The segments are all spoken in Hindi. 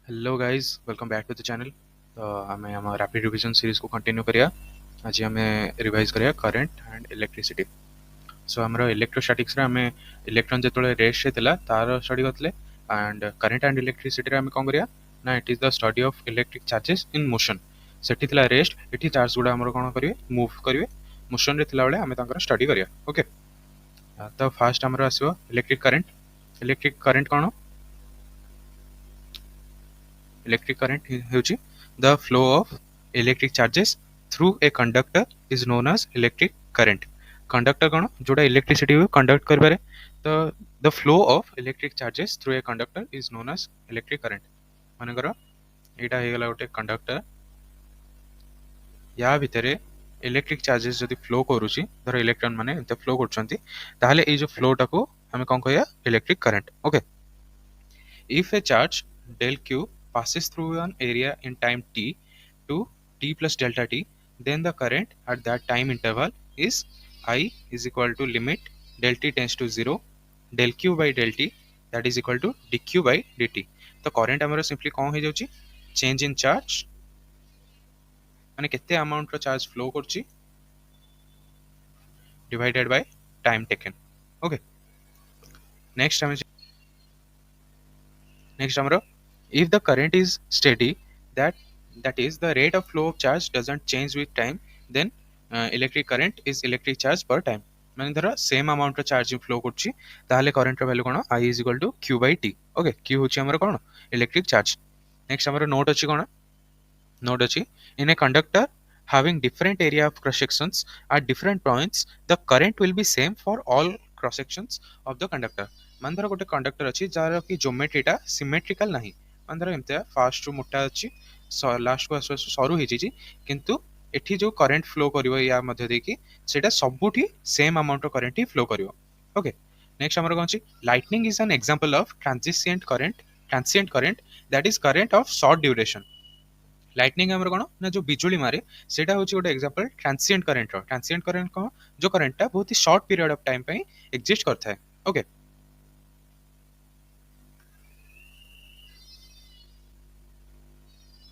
Hello guys, welcome back to the channel. तो आम रैपिड रिविजन सीरीज को कंटिन्यू करिया। आज आम रिवाइज करिया करंट एंड इलेक्ट्रिसिटी। सो आमर इलेक्ट्रोस्टैटिक्स रे आमे इलेक्ट्रॉन जेतले रेस्ट रे थिला तार स्टडी करथले। एंड करंट एंड इलेक्ट्रिसिटी रे आमे कोन करिया ना, it is the study of electric charges in motion. सेठी थिला रेस्ट, एठी चार्ज गुडा हमर कोन करिवे, मूव करिवे। मोशन रे थिला बेले आमे तांकर स्टडी करिया। ओके, तो फास्ट हमर आसीबो इलेक्ट्रिक करंट। इलेक्ट्रिक करंट कोन? Electric current ହେଉଛି the flow of electric charges through a conductor is known as electric current। conductor कौन? जोड़ा electricity को conduct कर पारे। तो the flow of electric charges through a conductor is known as electric current। माने करो एटा हे गला गोटे कंडक्टर, या भितरे इलेक्ट्रिक चार्जेस जदि फ्लो करूची, धर इलेक्ट्रॉन माने एते फ्लो करछंती, ताहले ए जो फ्लो टाको हमें कोन कहया, electric current. Okay, if a charge del q passes through an area in time t to t plus delta t, then the current at that time interval is I is equal to limit del t tends to 0 del q by del t, that is equal to dq by dt। तो करंट हमरो सिंपली कौन हो जाउची, चेंज इन चार्ज माने केते अमाउंट रो चार्ज फ्लो करची divided by time taken. Okay, next हम next amaro, if the current is steady, that is the rate of flow of charge doesn't change with time, then electric current is electric charge per time। माने धर सेम अमाउंट रो चार्ज फ्लो करछि, ताहले करंट रो वैल्यू कोन, I is equal to q by t। Okay, q होछि हमर कोन, इलेक्ट्रिक चार्ज। नेक्स्ट हमर नोट अछि कोन, नोट अछि in a conductor having different area of cross sections at different points, the current will be same for all cross sections of the conductor। मान धर गोटे कंडक्टर अछि जार कि ज्योमेट्रीटा सिमेट्रिकल नाही, मान धर एमते फास्ट रु मोटा अछि, लास्ट को आसु आसु सरू हे जी, किंतु एठी जो करंट फ्लो करिवो या मध्य देखि सेटा सबुठी सेम अमाउंट ऑफ करंट ही फ्लो करिवो। ओके, नेक्स्ट हमर कोन अछि, lightning is an example of transient current that is current of short duration. Lightning हमर कोन ना, जो बिजुली मारे सेटा होछि गोटे एग्जांपल ट्रांसिएंट करंट रो। ट्रांसिएंट करंट कोन, जो करंटटा बहुत ही शॉर्ट पीरियड ऑफ टाइम पई एग्जिस्ट करथा है। ओके,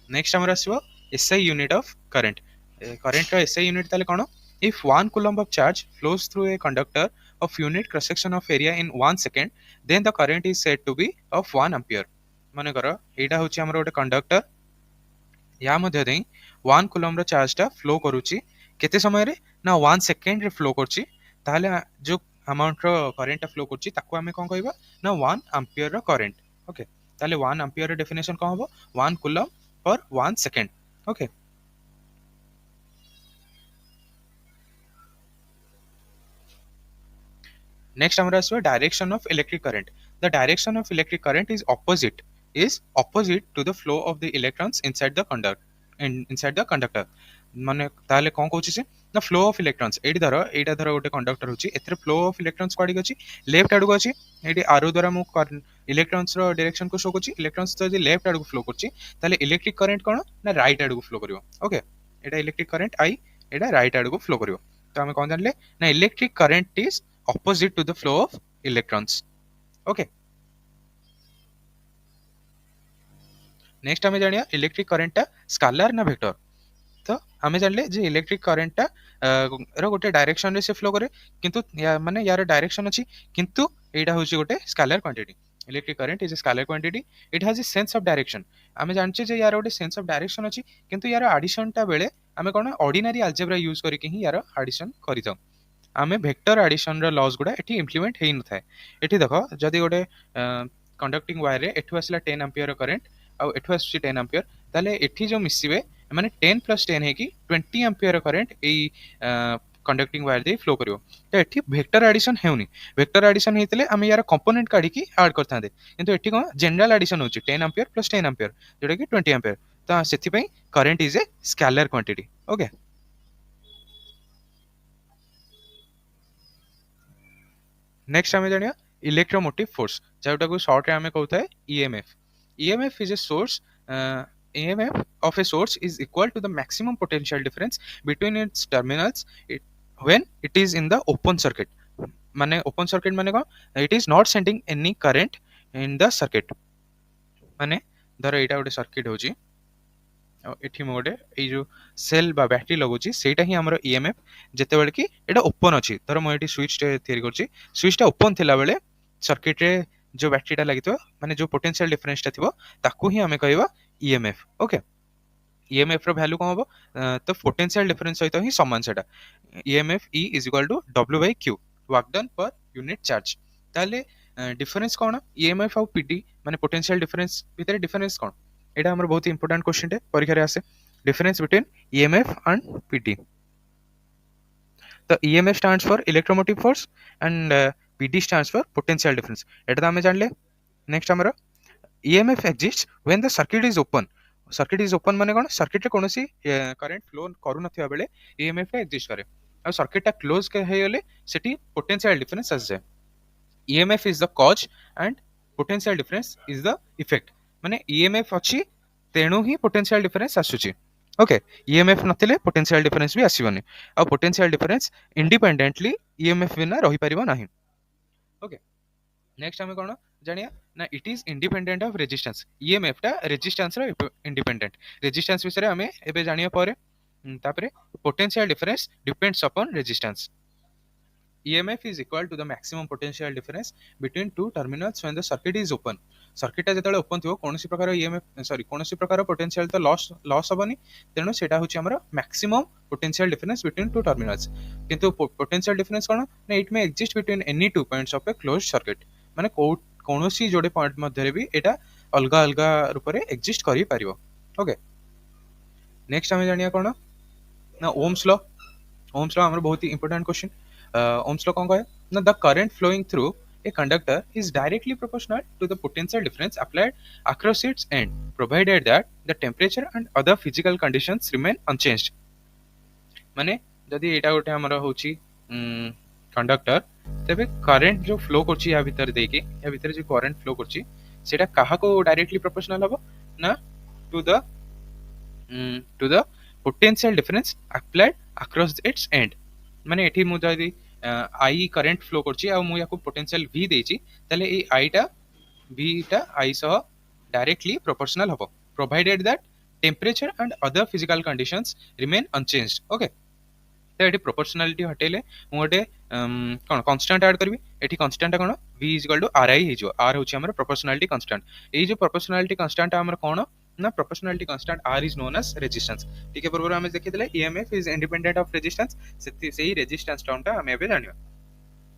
नेक्स्ट हमर आसीबो SI unit of current. Current रो एसआई यूनिट ताले कोन, if 1 coulomb of charge flows through a conductor of unit cross section of area in 1 second, then the current is said to be of 1 ampere। माने करो एटा होछि हमर गोटे कंडक्टर, या मध्य देई 1 coulomb रो चार्ज टा फ्लो करूची केते समय रे ना 1 सेकंड रे फ्लो करची, ताहले जो अमाउंट रो करंट टा फ्लो करची ताको हमें कोन कहबा ना 1 एम्पियर रो करंट। ओके, ताहले 1 एम्पियर रो डेफिनेशन कोन हबो, 1 coulomb per 1 second। Okay, next हमरा आसबा direction of electric current. The direction of electric current is opposite to the flow of the electrons inside the conductor। माने ताले कोन कहूची से ना, फ्लो ऑफ इलेक्ट्रॉन्स एडी धर, एटा धर गोटे कंडक्टर होची, एथरे फ्लो ऑफ इलेक्ट्रॉन्स कोडी गछि, लेफ्ट आडू अछि। एडी आरो द्वारा मु इलेक्ट्रॉन्स रो डायरेक्शन को शो करछि। इलेक्ट्रॉन्स जदि लेफ्ट आडू फ्लो करछि, ताले इलेक्ट्रिक करंट कोन ना, राइट आडू फ्लो करिवो। Okay, Etah electric current I, Etah right आडू फ्लो करिवो। तो हमें कोन जानले ना, electric current is opposite to the flow of electrons। okay, next हमें जानिया इलेक्ट्रिक करंट टा स्केलर ना वेक्टर। तो हमें जानले जे इलेक्ट्रिक करंट टा रो गोटे डायरेक्शन रे से फ्लो करे, किंतु या माने यार डायरेक्शन अछि, किंतु एटा होछि गोटे scalar quantity. Electric current is a scalar quantity, it has a sense of direction. हमें जानचे जे यार गोटे सेंस ऑफ डायरेक्शन अछि, किंतु यार एडिशन टा बेले हमें कोन ऑर्डिनरी अलजेब्रा यूज करके ही यार एडिशन करितो। आमे वेक्टर एडिशन रो लॉस गुडा एठी इंप्लीमेंट हेइ न थाए। एठी देखो जदि गोटे कंडक्टिंग वायर रे एठु आसला 10 एम्पियर करंट आ एठु आसी 10 एम्पियर, ताले एठी जो मिसिबे माने 10 + 10 हे कि 20 एम्पियर करंट एई कंडक्टिंग वायर दे फ्लो करिवो। तो एठी वेक्टर एडिशन हेउनी। वेक्टर एडिशन हेतले आमे यार कंपोनेंट काढी की ऐड करथांदे, किंतु एठी कोन जनरल एडिशन होची 10 एम्पियर + 10 एम्पियर जोटा कि 20 एम्पियर। तो सेथि पई current is a scalar quantity. Okay, next आमे जानिया इलेक्ट्रोमोटिव फोर्स, जोटा को शॉर्ट रे आमे कहउथाय EMF. EMF is a source, EMF of a source is equal to the maximum potential difference between its terminals when it is in the open circuit। माने open circuit माने कोन, it is not sending any current in the circuit। माने ଧର ଏଇଟା ଗୋଟେ सर्किट होची एठी मो गोटे एई जो सेल बा बैटरी लगुची सेटा ही हमर ईएमएफ जेतेबेले कि एटा ओपन अछि धर मो एठी स्विच थियरी करछि स्विच टा ओपन थिला बेले सर्किट रे जो बैटरी टा लागितो माने जो पोटेंशियल डिफरेंस टा थिबो ताकू ही हमें कहबा ईएमएफ ओके ईएमएफ रो वैल्यू कोन हबो तो पोटेंशियल डिफरेंस सहित ही समान सेटा EMF E is equal to W by Q work done per unit charge ताले डिफरेंस कोन ईएमएफ और पीडी माने पोटेंशियल डिफरेंस भितर डिफरेंस कोन एटा हमर बहुत इंपोर्टेंट क्वेश्चन टे परीक्षा रे आसे difference between EMF and PD तो EMF stands for electromotive force and PD stands for potential difference एटा तो हमें जानले नेक्स्ट हमर EMF exists when the circuit is open circuit is open माने कोन सर्किट रे कोनोसी करंट फ्लो करू नथिया बेले ईएमएफ टा एग्जिस्ट करे आ सर्किट टा क्लोज के हेयले सेठी पोटेंशियल डिफरेंस आस जाय EMF is the cause and potential difference is the effect माने ईएमएफ अछि तेणु ही पोटेंशियल डिफरेंस आसुची ओके ईएमएफ नथिले पोटेंशियल डिफरेंस भी आसीबनी आ पोटेंशियल डिफरेंस इंडिपेंडेंटली ईएमएफ बिना रही परिबो नाही ओके नेक्स्ट हमें कोन जानिया ना it is independent of resistance EMF टा रेजिस्टेंस रो इंडिपेंडेंट रेजिस्टेंस विषय रे हमें एबे जानिया परे तापरे potential difference depends upon resistance EMF is equal to the maximum potential difference between two terminals when the circuit is open. Circuit जेतेबेले ओपन थियो कोनोसी प्रकार EMF सॉरी कोनोसी प्रकार पोटेंशियल तो लॉस हबनी तेनो सेटा होची हमर maximum potential difference between two terminals किंतु पोटेंशियल डिफरेंस कोन ना it may exist between any two points of a closed circuit माने कोनोसी जोडे पॉइंट मध्ये रे भी एटा अलगा अलगा रूप रे एग्जिस्ट करि परिबो ओके नेक्स्ट हमें जानिया कोन ना ओम्स लॉ हमर बहुत ही इंपोर्टेंट क्वेश्चन Ohm's law कौन कहे ना the current flowing through a conductor is directly proportional to the potential difference applied across its end provided that the temperature and other physical conditions remain unchanged माने जदि एटा गोटे हमर होची कंडक्टर तबे करंट जो फ्लो करची या भीतर देके या भीतर जो करंट फ्लो करची सेटा काहा को डायरेक्टली प्रोपोर्शनल हबो ना to the potential difference applied across its end माने एठी मु जदि आई करंट फ्लो करची आ मु याको पोटेंशियल v देची तले ए आई टा v टा आई सह डायरेक्टली प्रोपोर्शनल हबो provided that temperature and other physical conditions remain unchanged okay तो एठी प्रोपोर्शनलिटी हटेले मु गोटे कोन कांस्टेंट ऐड करबी एठी कांस्टेंट कोन v ri हे जो r होची हमर प्रोपोर्शनलिटी कांस्टेंट ए जो प्रोपोर्शनलिटी कांस्टेंट हमर कोन ना proportionality constant r is known as resistance ठीक है पूर्व हमें देखितले EMF is independent of resistance सेही रेजिस्टेंस टर्म टा हमें एबे जानियो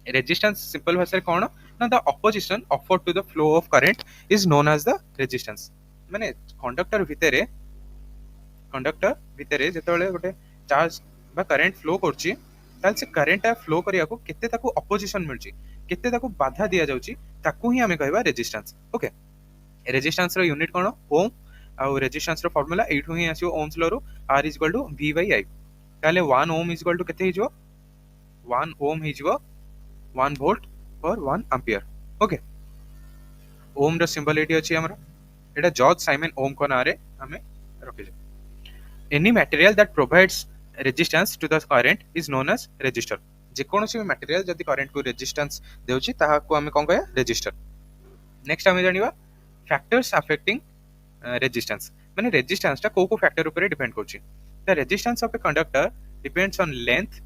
रेजिस्टेंस सिंपल भाषा रे कोन ना the opposition offered to the flow of current is known as the resistance माने कंडक्टर भितरे जेतेबेले गोटे चार्ज बा करंट फ्लो करची ताल से करंट फ्लो करिया को केते ताको ऑपोजिशन मिलची केते ताको बाधा दिया जाउची ताकू ही हमें कहबा रेजिस्टेंस ओके रेजिस्टेंस रो यूनिट कोन ओम आ रेजिस्टेंस रो फार्मूला एठू ही आसीओ ओम्स लॉ रो r is equal to v by i ताले 1 ओम इज इक्वल टू केते हिजो 1 ओम हिजो 1 वोल्ट पर 1 एंपियर ओके ओम रो सिंबल एटी अछि हमरा एटा जॉर्ज साइमन ओम को नारे हमें रखे जे any material that provides resistance to the current is known as resistor जे कोनोसी मटेरियल जदि करंट को रेजिस्टेंस देउची ताहा को हमें कोन कहया रेजिस्टर नेक्स्ट हमें जानिबा फैक्टर्स अफेक्टिंग रेजिस्टेंस माने रेजिस्टेंस ता को फैक्टर ऊपर डिपेंड करची the resistance of a conductor depends on length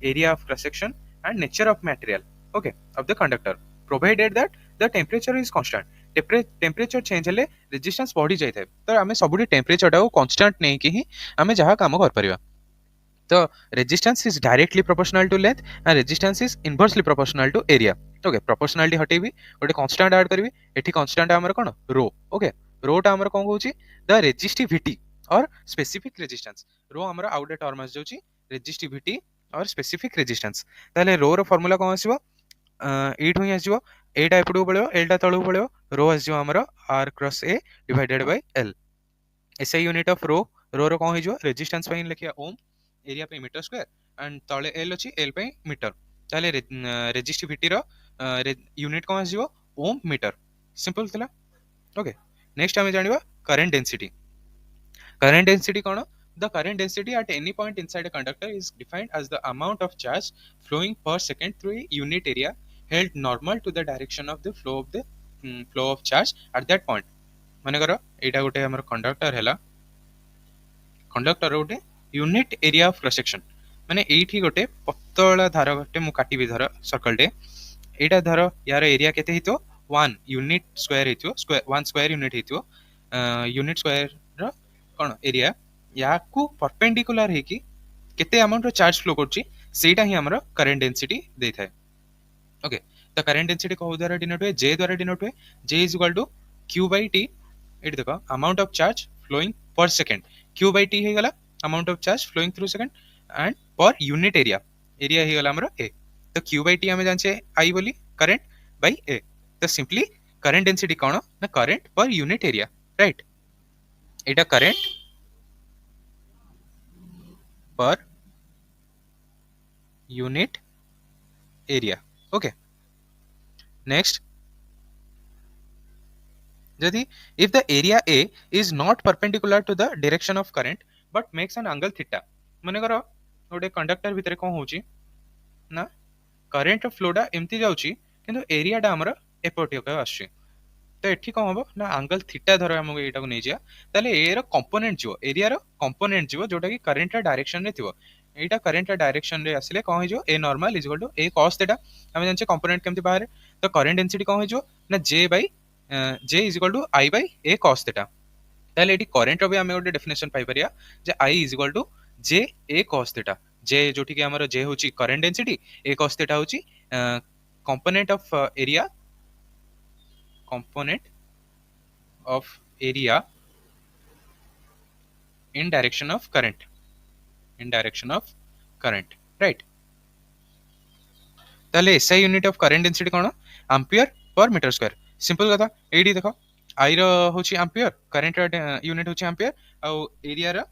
area of cross section and nature of material okay of the conductor provided that the temperature is constant temperature change हेले रेजिस्टेंस बढ़ी जाय थाए तो आमे सबुडी टेंपरेचर टा को कांस्टेंट नै कि ही आमे जहा काम कर परिबा तो resistance is directly proportional to length and resistance is inversely proportional to area okay proportionality हटेबी गोटे कांस्टेंट ऐड करबी एठी कांस्टेंट हमर कोन रो ओके रो टा हमर कोन कहूची द रेजिस्टिविटी और स्पेसिफिक रेजिस्टेंस रो हमर आउट टर्म आस जाउची रेजिस्टिविटी और स्पेसिफिक रेजिस्टेंस ताले रो रो फार्मूला कोन आसीबो एठू ही आसीबो एटा एपडू पळेबो एटा तळू पळेबो रो आसीबो हमर r cross a divided by l SI unit of rho rho rho कोन हिजो रेजिस्टेंस पई लिखिया ohm area per metre square and तळे l अछि l पे मीटर ताले रेजिस्टिविटी रो यूनिट कोन आसीबो ओम मीटर सिंपल थिला ओके नेक्स्ट हमें जानिबा करंट डेंसिटी कोन the current density at any point inside a conductor is defined as the amount of charge flowing per second through a unit area held normal to the direction of the flow of charge at that point Manekar एटा गोटे हमर कंडक्टर हैला कंडक्टर गोटे unit area of cross section माने एठी गोटे पतला धार गोटे मु काटिबी धर सर्कल टे एटा धर यार एरिया केते हितो 1 यूनिट स्क्वायर हितो स्क्वायर 1 स्क्वायर यूनिट हितो यूनिट स्क्वायर रो कोन एरिया याकू परपेंडिकुलर हे कि केते अमाउंट रो चार्ज फ्लो करची सेटा ही हमर करंट डेंसिटी देथाय ओके द करंट डेंसिटी को द्वारा डिनोट हुए जे द्वारा डिनोट हुए J is equal to q by t ये देखो amount of charge flowing per second q by t गला amount of charge flowing through second and per unit area area ही गला हमर ए तो क्यू बाई टी हमें जानचे आई बोली करंट बाई ए तो सिंपली करंट डेंसिटी कौन ना current per unit area right एटा current per unit area okay next जदि if the area A is not perpendicular to the direction of current but makes an angle theta माने करो गोटे कंडक्टर भितर कोन होची ना करंट फ्लोटा एमती जाउची किंतु एरियाटा हमर एपटिक आछी तो एठी कोन हबो ना एंगल थीटा धर हमको एटा को नै जिया ताले ए रो कंपोनेंट जो एरिया रो कंपोनेंट जो जोटा कि करंट रा डायरेक्शन रे थिबो एटा करंट रा डायरेक्शन रे आसिले कोन हे जो A normal is equal to A cos theta हम जानचे कंपोनेंट केमती बाहर तो करंट डेंसिटी कोन हे जो ना j by j is equal to i by a cos theta ताले एठी करंट रो भी हम गोटे डेफिनेशन पाई परिया जे i is equal to j a cos theta j जोठी कि हमर j होची current density a cos theta होची component of area component of area in direction of current right ताले SI unit of current density cone ampere per metre square simple कथा एडी देखो I रो होची एम्पियर करंट यूनिट होची एम्पियर आ एरिया रो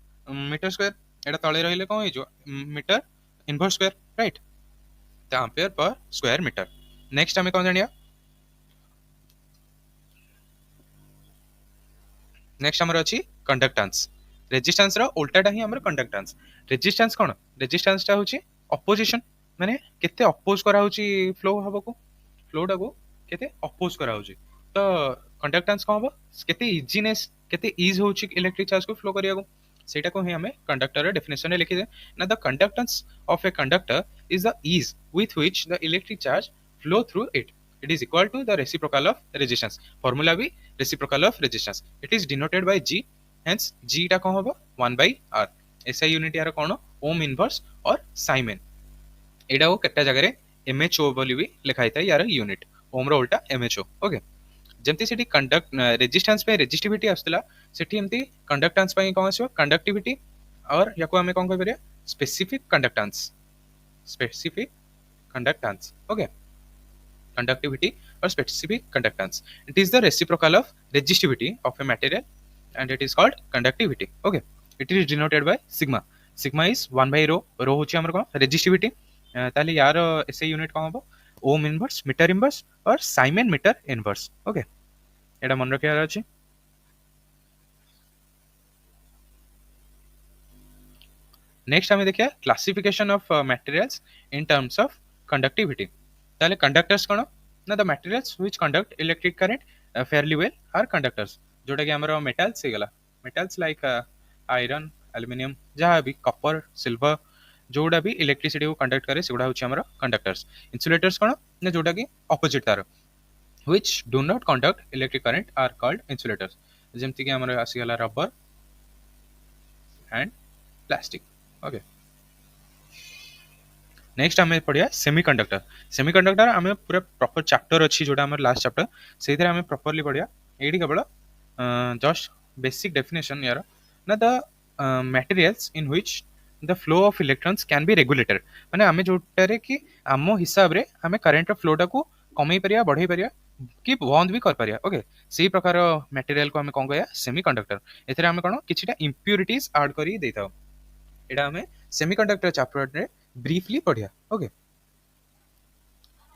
मीटर स्क्वायर एटा तळे रहिले कोन हे जो मीटर इनवर्स स्क्वायर राइट तो ampere per square metre next हमें कोन जानिया नेक्स्ट हमर अछि कंडक्टेंस रेजिस्टेंस रो उल्टाटा ही हमर कंडक्टेंस रेजिस्टेंस कोन रेजिस्टेंस ता होछि अपोजिशन माने केते अपोज करा होछि फ्लोटा को केते अपोज करा होछि तो कंडक्टेंस कोन हबो केते इजीनेस केते इज होछि इलेक्ट्रिक चार्ज को फ्लो करिया को सेटा को ही हमें कंडक्टर डेफिनेशन में लिखि दे ना the conductance of a conductor is the ease with which the electric charge flow through it it is equal to the reciprocal of resistance formula भी reciprocal of resistance it is denoted by g hence g टा कोन होबो 1 by r SI यूनिट यार कोन ओम इनवर्स और साइमेन एडा को केटा जगह रे mho बोली भी लिखाई था यार यूनिट ओम रो उल्टा mho ओके जेमती सेठी कंडक्ट रेजिस्टेंस पे रेजिस्टिविटी आस्तला सेठी एमती कंडक्टेंस पे कोन आसो कंडक्टिविटी और याको हमें कोन कह परिया specific conductance okay conductivity or specific conductance it is the reciprocal of resistivity of a material and it is called conductivity okay it is denoted by sigma sigma is 1 by rho होची हमर कोन resistivity ताले यार SI यूनिट कोन हबो ओम इनवर्स मीटर इनवर्स और साइमन मीटर इनवर्स ओके एटा मन रखियार अछि नेक्स्ट हमें देखिया classification of materials in terms of conductivity ताले कंडक्टर्स कोन ना the materials which conduct electric current fairly well are conductors जोटा कि हमर मेटल्स हे गला मेटल्स लाइक आयरन एल्युमिनियम जहां भी कॉपर सिल्वर जोड़ा भी इलेक्ट्रिसिटी को कंडक्ट करे सेगुडा होची हमर कंडक्टर्स इंसुलेटर्स कोन ना जोटा कि ऑपोजिट तार which do not conduct electric current are called insulators जेमति कि हमर आसी गला rubber and plastic okay next हमें पढ़िया सेमीकंडक्टर हमें पूरा प्रॉपर चैप्टर अच्छी जोटा हमारे लास्ट चैप्टर से हमें प्रॉपर्ली पढ़िया ये केवल जस्ट बेसिक डेफिनेशन यार ना the materials in which the flow of electrons can be regulated माने हमें जोटारे कि आम हिसाब रे हमें करंट फ्लोटा को कमई परिया बढ़ई परिया कि बंद भी कर परिया ओके सेही प्रकार मटेरियल को हमें कोन कहया सेमीकंडक्टर एथरे हमें कोन किछिटा इंप्योरिटीज ऐड करी देताओ एटा हमें सेमीकंडक्टर चैप्टर रे ब्रीफली पढ़िया ओके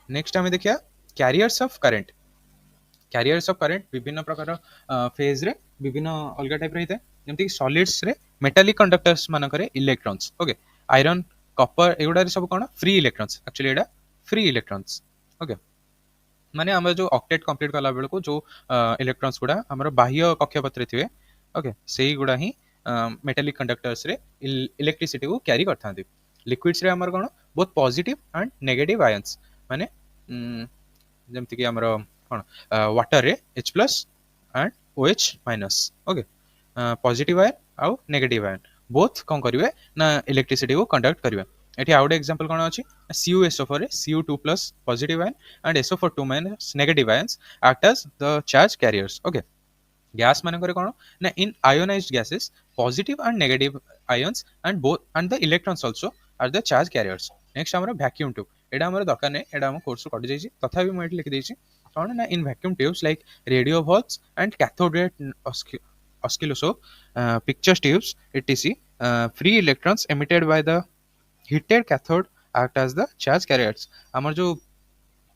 नेक्स्ट हमें देखिया कैरियर्स ऑफ करंट विभिन्न प्रकार फेज रे विभिन्न अलग टाइप रही जेमति सॉलिड्स रे मेटालिक कंडक्टर्स मान करे इलेक्ट्रॉन्स ओके आयरन कॉपर एगुडा रे सब कोन फ्री इलेक्ट्रॉन्स एक्चुअली एडा फ्री इलेक्ट्रॉन्स ओके माने आम जो ऑक्टेट कंप्लीट कला बेलू जो इलेक्ट्रॉन्स गुड़ा आम बाह्य कक्षपथ थे ओके से गुड़ा ही मेटालिक कंडक्टर्स रे इलेक्ट्रिसिटी को क्यारी करता लिक्विड्स रे आमर कौन बहुत पॉजिटिव एंड नेगेटिव आयंस माने जमती कि आमर कौन वाटर रे H plus and OH minus okay positive ion आउ नेगेटिव आयन बोथ कौन करेंगे ना इलेक्ट्रिसिटी को कंडक्ट करेंगे ये आउ एग्जांपल कौन अच्छी CuSO4 Cu2 plus positive ion and SO4 2 minus negative ions act as the charge carriers okay gas मानक कौन ना in ionised gases positive and negative ions and both and the electrons also are the charge carriers next आमर वैक्यूम ट्यूब एटा आमर दरकार नै एटा हम कोर्स कटि जाइछि तथापि मैं लिखि देछि कौन ना in vacuum tubes like radio valves and cathode ray oscilloscope picture tubes etc free electrons emitted by the heated cathode act as the charge carriers आमर जो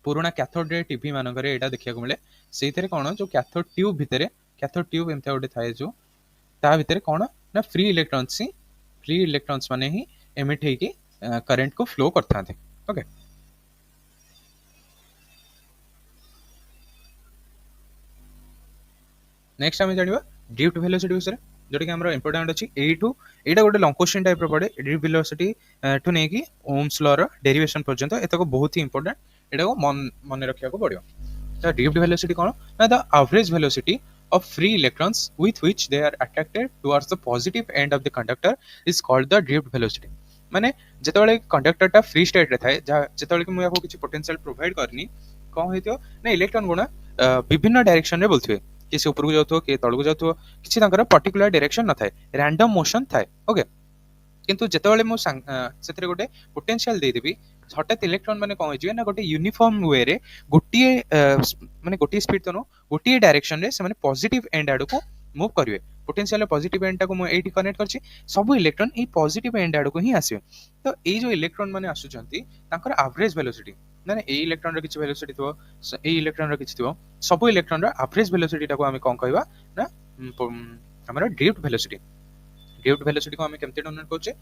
पुराना कैथोड रे टीवी मानक एटा देखा मिले से कौन जो कैथोड ट्यूब भितर कैथोड ट्यूब एमती गोटे थाए जो ता भितर कौन ना फ्री इलेक्ट्रॉन्स माने ही एमिट होगी करंट को फ्लो करता ओके नेक्स्ट आम जाना ड्रिफ्ट वेलोसिटी विषय जोटा कि आम इंपोर्टाट अच्छी यू यहाँ गोटे लंग क्वेश्चन टाइप पड़े ड्रिफ्ट वेलोसिटी ठू नहीं ओम्स लॉ रो डेरिवेशन पर्यंत एतक बहुत ही इंपोर्टेंट यहाँ को मन रखा पड़ो the drift velocity कौन ना the average velocity of free electrons with which they are attracted towards the positive end of the conductor is called the drift velocity माने जेतबेले कंडक्टर टा फ्री स्टेट रे थाए जेतबेले कि मु याको किछि पोटेंशियल प्रोवाइड करनी कोन हेतियो ना इलेक्ट्रॉन गुणा विभिन्न डायरेक्शन रे बोलथिबे कि से ऊपर को जाउथो कि तळ को जाउथो किछि तांकर पर्टिकुलर डायरेक्शन न थाए रैंडम मोशन थाए ओके किंतु जेतबेले मु सेतरे गोटे पोटेंशियल दे देबी हठात इलेक्ट्रॉन माने कौन हो ना गोटे यूनिफॉर्म वे रे गोटे माने गोटे स्पीड तो नो गोटे डायरेक्शन रे से माने पॉजिटिव एंड आडू को मूव करिवे पोटेंशियल पॉजिटिव एंड को मु एठी कनेक्ट करछि सब इलेक्ट्रॉन ए पॉजिटिव एंड आडू को ही आसीबे तो ए जो इलेक्ट्रॉन माने आसुचंती तांकर एवरेज वेलोसिटी ना ए इलेक्ट्रॉन रो किछि वेलोसिटी थो ए इलेक्ट्रॉन रो किछि थो सब इलेक्ट्रॉन रो एवरेज वेलोसिटी टा को हम कोन कहबा ना हमरा ड्रिफ्ट वेलोसिटी ड्रिफ्ट वेलोसिटी को हम केमते डोनेट करछे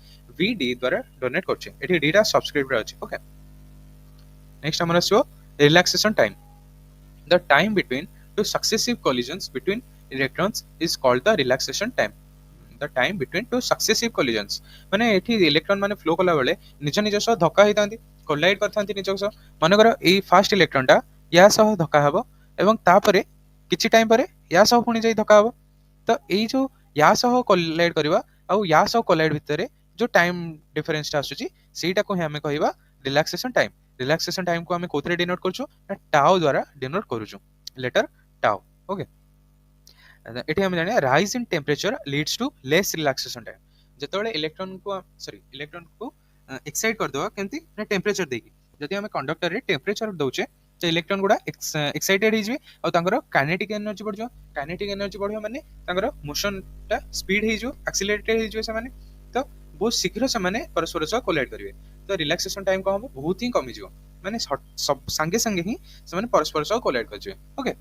vd द्वारा डोनेट करछे एठी d टा सब्सक्रिप्ट रे अछि ओके नेक्स्ट हमर आसो relaxation time the time between two successive collisions between electrons is called the relaxation time the time between two successive collisions माने एठी इलेक्ट्रॉन माने फ्लो कला बेले निज निज सह धक्का हितांती कोलाइड करथांती निज सह माने कर ए फर्स्ट इलेक्ट्रॉन टा या सह धक्का हबो एवं तापरे किछि टाइम परे या सह पुनी जाई धक्का हबो तो ए जो या सह कोलाइड करबा आउ या सह कोलाइड भितरे जो टाइम डिफरेंस टा आसुची सेटा को हमें कहबा रिलैक्सेशन टाइम को हमें कोथरे डिनोट करछु ना टाउ द्वारा डिनोट करूछु लेटर टाउ ओके एठी हम जानिया rise in temperature leads to less relaxation time जेतोले इलेक्ट्रॉन को एक्साइट कर दवा केंती ना टेंपरेचर देकी जदि हम कंडक्टर रे टेंपरेचर दउचे तो इलेक्ट्रॉन गुडा एक्साइटेड हिजबे आ तांकर काइनेटिक एनर्जी बढ़ियो माने तांकर मोशन टा स्पीड हिजो एक्सीलरेटेड हिजो से माने तो बहुत शीघ्र से माने परस्पर सह कोलाइड करिवे तो रिलैक्सेशन टाइम को हम बहुत ही कमी जिवो माने सब संगे संगे ही से माने परस्पर सह कोलाइड करजिवे ओके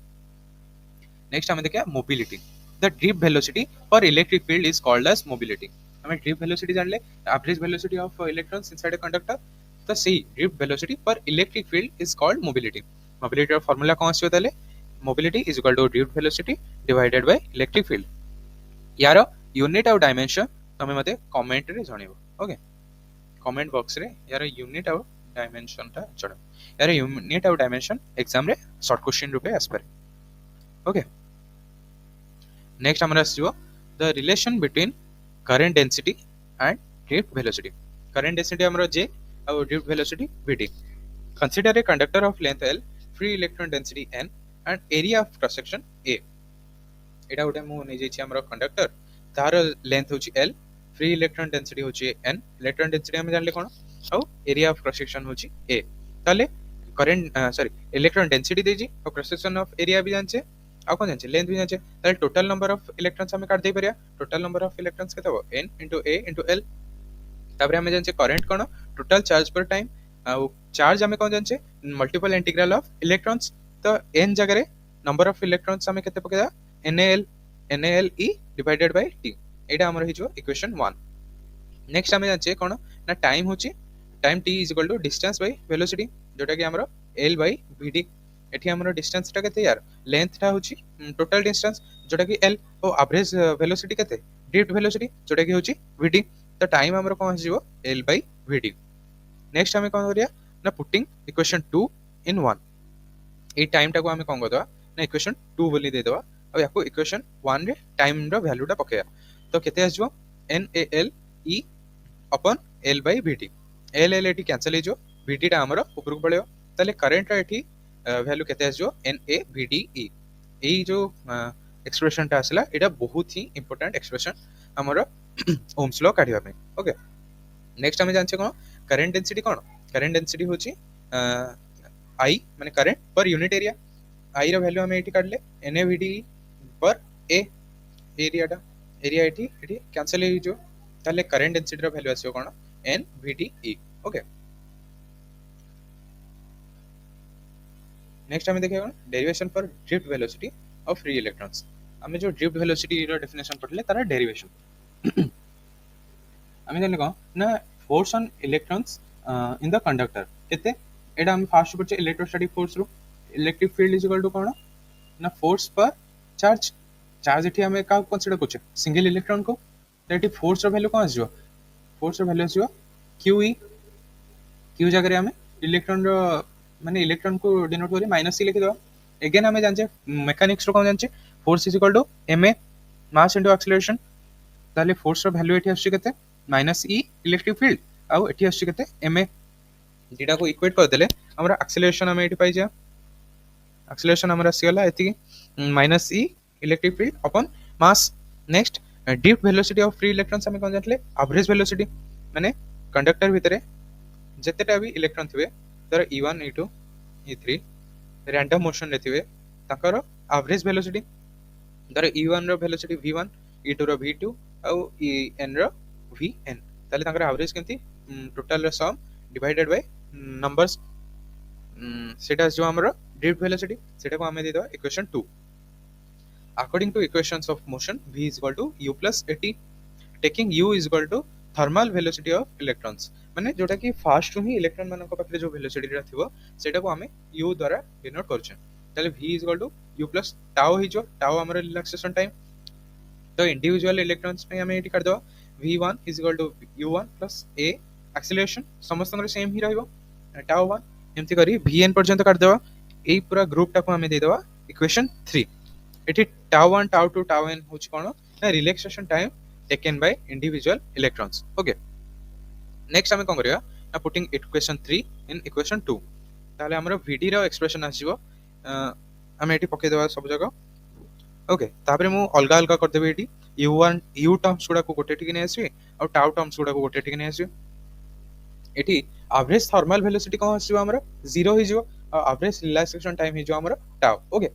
नेक्स्ट हम देखिया mobility the drift velocity for electric field is called as mobility हमें ड्रिफ्ट वेलोसिटी जानले average velocity of electrons inside a conductor तो सी drift velocity for electric field is called mobility mobility रा फार्मूला कोन आसीयो ताले mobility is equal to drift velocity divided by electric field यार यूनिट ऑफ डायमेंशन तमे मते कमेंट रे जणिबो ओके कमेंट बॉक्स रे यार यूनिट ऑफ डायमेंशन ता जणो यार यूनिट ऑफ डायमेंशन एग्जाम रे शॉर्ट क्वेश्चन रुपे आसपर ओके नेक्स्ट हमरा आसीबो the relation between current density and drift velocity current density हमरा जे और drift velocity vd consider a conductor of length l free electron density n and area of cross section a एटा गोटे मु नै जेछि हमरा कंडक्टर तार लेंथ होछि l फ्री इलेक्ट्रॉन डेंसिटी होछि n इलेक्ट्रॉन डेंसिटी हम जानले कोन और एरिया ऑफ क्रॉस सेक्शन होछि a ताले करंट इलेक्ट्रॉन डेंसिटी देछि और क्रॉस सेक्शन ऑफ एरिया भी जानछे आ कोन जानछे लेंथ भी जानछे ताले टोटल नंबर ऑफ इलेक्ट्रॉन्स हम काट दे परिया टोटल नंबर ऑफ इलेक्ट्रॉन्स केते हो n a l तापर हम जानछे करंट कोन टोटल चार्ज पर टाइम आ चार्ज हम कोन जानछे मल्टीपल इंटीग्रल ऑफ इलेक्ट्रॉन्स तो n जगह रे नंबर ऑफ इलेक्ट्रॉन्स हम केते पकेदा NaL E divided by T एटा हमर हिजो इक्वेशन 1 नेक्स्ट हम जानछे कोन ना टाइम होची time T is equal to distance by velocity जोटा कि हमर L बाय vd एठी हमर डिस्टेंस टा केते यार लेंथ टा होची टोटल डिस्टेंस जोटा कि l और एवरेज वेलोसिटी केते ड्रिफ्ट वेलोसिटी जोटा कि होची vt तो टाइम हमर कोन आसीबो l by vt नेक्स्ट हमें कोन करिया ना पुटिंग इक्वेशन 2 इन 1 ए टाइम टाको हमें कोन करदवा ना इक्वेशन 2 बोली दे दवा अब याको इक्वेशन 1 रे टाइम रो वैल्यू टा पकेया तो केते आसीबो NaL e upon L by Vt L L eighty cancel हो Vt टा हमर ऊपर को पळेयो ताले करंट रा एटी वैल्यू केते आसीबो NaVdE एई जो एक्सप्रेशन टा आसला एटा बहुत ही इंपोर्टेंट एक्सप्रेशन हमर ओम्स लॉ काढिबा में ओके नेक्स्ट हमें जानछे कोन करंट डेंसिटी कोन करंट डेंसिटी होची I माने current per unit area I रो वैल्यू हमें एटी काढले NaVdE पर A एरिया एटी कैंसिल हो जो ताले करंट डेंसिटी रो वैल्यू आसीबो कोन NVDE ओके नेक्स्ट हमें देखिए derivation for drift velocity of free electrons हमें जो ड्रिफ्ट वेलोसिटी रो डेफिनेशन पढ़ले तारा डेरिवेशन हमें जाने को ना force on electrons in the conductor केते एटा हम फास्ट पढ़चे इलेक्ट्रोस्टैटिक फोर्स रो electric field is equal to कोन ना फोर्स पर चार्ज चार्ज एठी हमें का कंसीडर करछे सिंगल इलेक्ट्रॉन को तो एठी फोर्स रो वैल्यू कोन आसीबो फोर्स रो वैल्यू आसीबो QE क्यू जगह हमें इलेक्ट्रॉन रो माने इलेक्ट्रॉन को डिनोट करी माइनस सी लिखि दो अगेन हमें जानचे मेकानिक्स रो कोन जानचे force is equal to ma mass into acceleration ताले फोर्स रो वैल्यू एठी आछी केते माइनस e इलेक्ट्रिक फील्ड आउ एठी आछी केते ma जेटा को इक्वेट कर देले हमरा एक्सेलरेशन हमें एठी पाइ जा एक्सेलरेशन हमरा आसीगला एति minus e electric field upon mass next drift velocity of free electrons हमें कोन जानले एवरेज वेलोसिटी माने कंडक्टर भितरे जेतेटा भी इलेक्ट्रॉन थिबे तर E1 E2 E3 random motion रे थिबे ताकर एवरेज वेलोसिटी तर E1 रो वेलोसिटी V1 E2 रो V2 और En रो Vn ताले ताकर एवरेज केमती टोटल रो सम डिवाइडेड बाय नंबर्स सेटा जो हमरो ड्रिफ्ट वेलोसिटी सेटा को हमें दे दो equation 2 according two equations of motion V is equal to U plus AT taking U is equal to thermal velocity of electrons माने जोटा कि फास्ट ही इलेक्ट्रॉन मानन को पाखरे जो वेलोसिटी रा थिबो सेटा को हमें u द्वारा डिनोट करछन ताले v is equal to u plus tau ही जो टाउ हमर रिलैक्सेशन टाइम तो इंडिविजुअल इलेक्ट्रॉन्स में हमें एटी कर दो v1 is equal to u1 plus a acceleration समस्त सेम ही रहइबो टाउ 1 एमती करी vn पर्यंत कर दो ए पूरा ग्रुप टा को हमें दे दो equation 3 eighty tau 1 tau 2 tau n होच कोन ना relaxation time taken by individual electrons okay next हमें कोन करिया ना पुटिंग इक्वेशन 3 इन इक्वेशन 2 ताले हमरो vd रो एक्सप्रेशन आसीबो हमें एटी पके देबा सब जगह ओके तापरे मु अलगा अलगा कर देबे एटी u1 u टर्म्स गुडा को गोटे टिके नै आसी और टाउ टर्म्स गुडा को गोटे टिके नै आसी एटी एवरेज थर्मल वेलोसिटी कोन आसीबो हमरो 0 ही जो और एवरेज रिलैक्सेशन टाइम ही जो हमरो टाउ ओके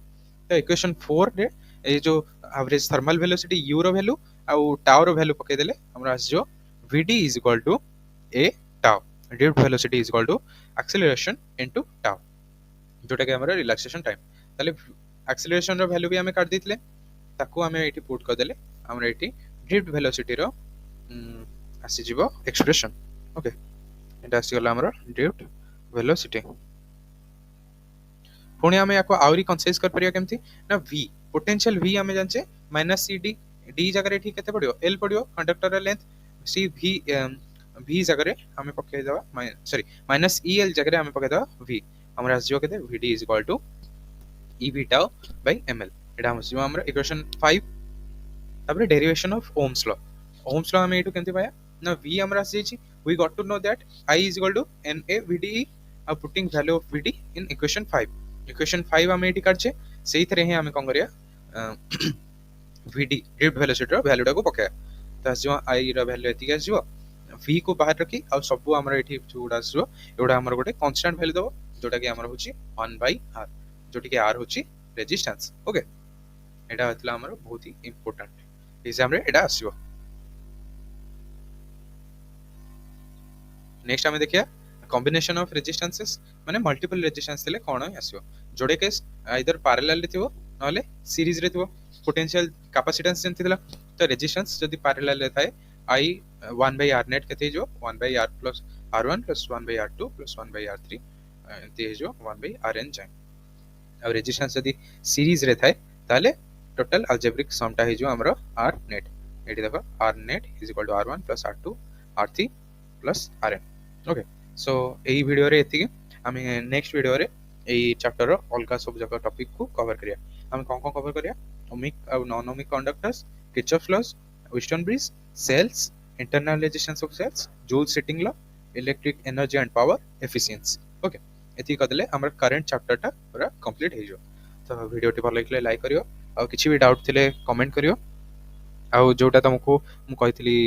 तो इक्वेशन 4 रे ए जो एवरेज थर्मल वेलोसिटी u रो वैल्यू आउ टाउ रो वैल्यू पके देले हमरा आसी जो vd is equal to a tau drift velocity is equal to acceleration into tau जोटा के हमरा रिलैक्सेशन टाइम ताले एक्सेलरेशन रो वैल्यू भी हमें काट दितले ताको हमें एटी पुट कर देले हमरा एटी ड्रिफ्ट वेलोसिटी रो आसी जीवो एक्सप्रेशन ओके एटा आसी गला हमरा ड्रिफ्ट वेलोसिटी पुणी हमें याको आउरी कंसाइज कर परिया केमती ना v पोटेंशियल v हमें जानचे माइनस cd d जगह रे ठीक केते पड़ियो l पड़ियो कंडक्टर रे लेंथ c v जगह रे हमें पके दवा सॉरी माइनस el जगह रे हमें पके दवा v हमरा आसी जो केते vd is equal to ev tau by ml एटा हम सिवा हमरा इक्वेशन 5 तबरे डेरिवेशन ऑफ ओम्स लॉ हमें एटू केमते पाया ना v हमरा आसी छी we got to know that I is equal to na vde putting value of vd in equation 5 हमें एटी काटछे सेही तरह ही हमें कोन करिया vd ड्रिफ्ट वेलोसिटी रो वैल्यू को पकाया त जो I रो वैल्यू एती आसीबो v को बाहर रखी और सब हमरा एठी जोडा आसीबो एडा हमरा गोटे कांस्टेंट वैल्यू दबो जोटा कि हमरा होची 1/r जोटी के r होची रेजिस्टेंस ओके एडा हतला हमरा बहुत ही इंपोर्टेंट एग्जाम रे एडा आसीबो नेक्स्ट हमें देखिया कॉम्बिनेशन ऑफ रेजिस्टेंसेस माने मल्टीपल रेजिस्टेंस देले कोन आसीबो जोडे केस आइदर पैरेलल रे थिबो नले सीरीज रे थिबो पोटेंशियल कैपेसिटेंस जेंति दिला तो रेजिस्टेंस जदी पैरेलल रे थाए I 1/r नेट केते जो 1/r plus r1 plus 1/r2 plus 1/r3 एंते जो 1/rn जाय आ रेजिस्टेंस जदी सीरीज रे थाए ताले टोटल अलजेब्रिक समटा हे जो हमरो आर नेट एटी देखो R net is equal to r1 plus r2 r3 plus rn okay so एही वीडियो रे एति आमे नेक्स्ट वीडियो रे एही चैप्टर रो अलगा सब जगह टॉपिक को कवर करिया हम कोन कोन कवर करिया ओमिक और non ohmic conductors Kirchhoff laws Wheatstone bridge cells internal resistance of cells Joule heating law electric energy and power efficiency okay एति कदले हमर करंट चैप्टर टा पूरा कंप्लीट हे जो तो वीडियो टी भल लागले लाइक करियो आ किछि भी डाउट थिले कमेंट करियो आ जोटा तुमको मु कहितली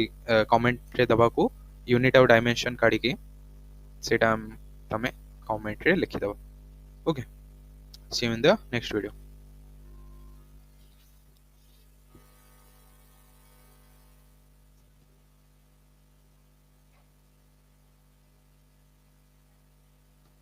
कमेंट रे दबा को यूनिट और डायमेंशन काढी के सेटा तमे कमेंट रे लिखि दबो okay see you in the next video